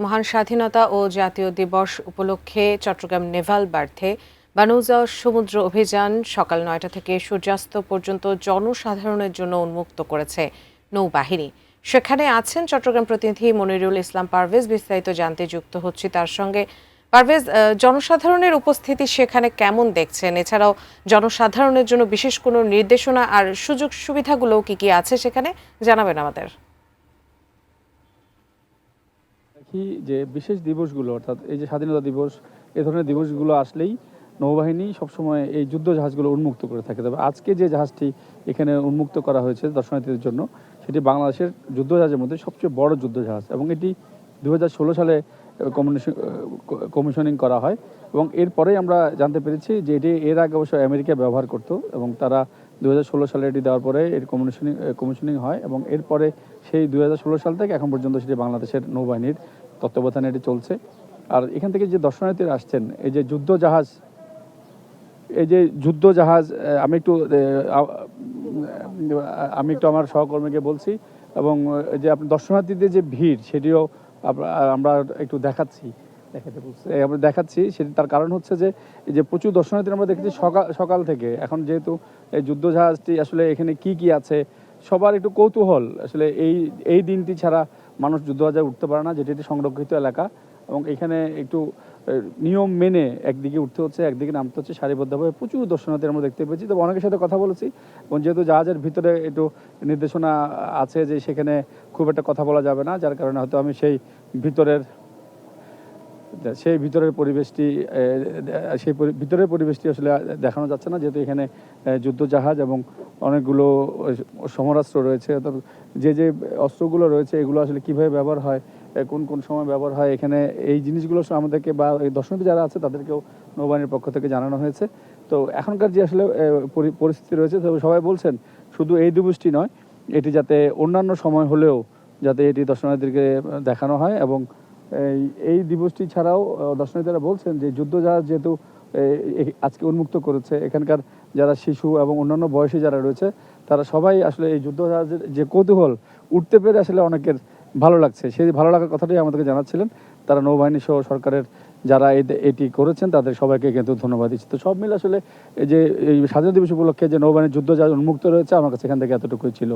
মহান স্বাধীনতা ও জাতীয় দিবস উপলক্ষে চট্টগ্রাম নেভাল বার্থে বানুজা সমুদ্র অভিযান সকাল ৯টা থেকে সূর্যাস্ত পর্যন্ত জনসাধারণের জন্য উন্মুক্ত করেছে নৌবাহিনী। সেখানে আছেন চট্টগ্রাম প্রতিনিধি মনিরুল ইসলাম পারভেজ। বিস্তারিত জানতে যুক্ত হচ্ছি তার সঙ্গে। পারভেজ, জনসাধারণের উপস্থিতি সেখানে কেমন দেখছেন? এছাড়াও জনসাধারণের জন্য বিশেষ কোনো নির্দেশনা আর সুযোগ সুবিধাগুলো কি আছে সেখানে, জানাবেন আমাদের। দেখি যে বিশেষ দিবসগুলো, অর্থাৎ এই যে স্বাধীনতা দিবস, এ ধরনের দিবসগুলো আসলেই নৌবাহিনী সবসময় এই যুদ্ধ জাহাজগুলো উন্মুক্ত করে থাকে। তবে আজকে যে জাহাজটি এখানে উন্মুক্ত করা হয়েছে দর্শনার্থীদের জন্য, সেটি বাংলাদেশের যুদ্ধ জাহাজের মধ্যে সবচেয়ে বড় যুদ্ধ জাহাজ এবং এটি 2016 সালে কমিশনিং করা হয় এবং এরপরেই আমরা জানতে পেরেছি যে এটি এর আগে অবশ্য আমেরিকা ব্যবহার করত এবং তারা 2016 সালে এটি দেওয়ার পরে এর কমিশনিং হয় এবং এরপরে সেই 2016 সাল থেকে এখন পর্যন্ত সেটি বাংলাদেশের নৌবাহিনীর তত্ত্বাবধানে এটি চলছে। আর এখান থেকে যে দর্শনার্থীরা আসছেন, এই যে যুদ্ধ জাহাজ, আমি একটু আমার সহকর্মীকে বলছি এবং যে আপনার দর্শনার্থীদের যে ভিড়, সেটিও আমরা একটু দেখাচ্ছি। সেটি তার কারণ হচ্ছে যে এই যে প্রচুর দর্শনার্থী আমরা দেখেছি সকাল থেকে। এখন যেহেতু এই যুদ্ধ জাহাজটি আসলে এখানে কি আছে, সবার একটু কৌতূহল। আসলে এই দিনটি ছাড়া মানুষ যুদ্ধ জাহাজে উঠতে পারে না, যেটি একটি সংরক্ষিত এলাকা এবং এখানে একটু নিয়ম মেনে একদিকে উঠতে হচ্ছে, একদিকে নামতে হচ্ছে সারিবদ্ধভাবে। প্রচুর দর্শনার্থী আমরা দেখতে পেয়েছি। তবে অনেকের সাথে কথা বলেছি এবং যেহেতু জাহাজের ভিতরে একটু নির্দেশনা আছে যে সেখানে খুব একটা কথা বলা যাবে না, যার কারণে হয়তো আমি সেই ভিতরের পরিবেশটি আসলে দেখানো যাচ্ছে না, যেহেতু এখানে যুদ্ধ জাহাজ এবং অনেকগুলো সমরাস্ত্র রয়েছে। অর্থাৎ যে অস্ত্রগুলো রয়েছে এগুলো আসলে কিভাবে ব্যবহার হয়, কোন সময় ব্যবহার হয়, এখানে এই জিনিসগুলো আমাদেরকে বা এই দর্শনার্থী যারা আছে তাদেরকেও নৌবাহিনীর পক্ষ থেকে জানানো হয়েছে। তো এখনকার যে আসলে পরিস্থিতি রয়েছে, তবে সবাই বলছেন শুধু এই দিবসটি নয়, এটি যাতে অন্যান্য সময় হলেও যাতে এটি দর্শনার্থীদেরকে দেখানো হয় এবং এই দিবসটি ছাড়াও দর্শনার্থীরা বলছেন যে যুদ্ধ জাহাজ যেহেতু আজকে উন্মুক্ত করেছে, এখানকার যারা শিশু এবং অন্যান্য বয়সী যারা রয়েছে তারা সবাই আসলে এই যুদ্ধ জাহাজের যে কৌতূহল, উঠতে পেরে আসলে অনেকের ভালো লাগছে। সেই ভালো লাগার কথাটাই আমাদেরকে জানাচ্ছিলেন। তারা নৌবাহিনী সহ সরকারের যারা এটি করেছেন তাদের সবাইকে কিন্তু ধন্যবাদ দিচ্ছি। তো সব মিলে আসলে এই যে এই স্বাধীনতা দিবস উপলক্ষে যে নৌবাহিনীর যুদ্ধ জাহাজ উন্মুক্ত রয়েছে, আমার কাছে এখান থেকে এতটুকুই ছিল।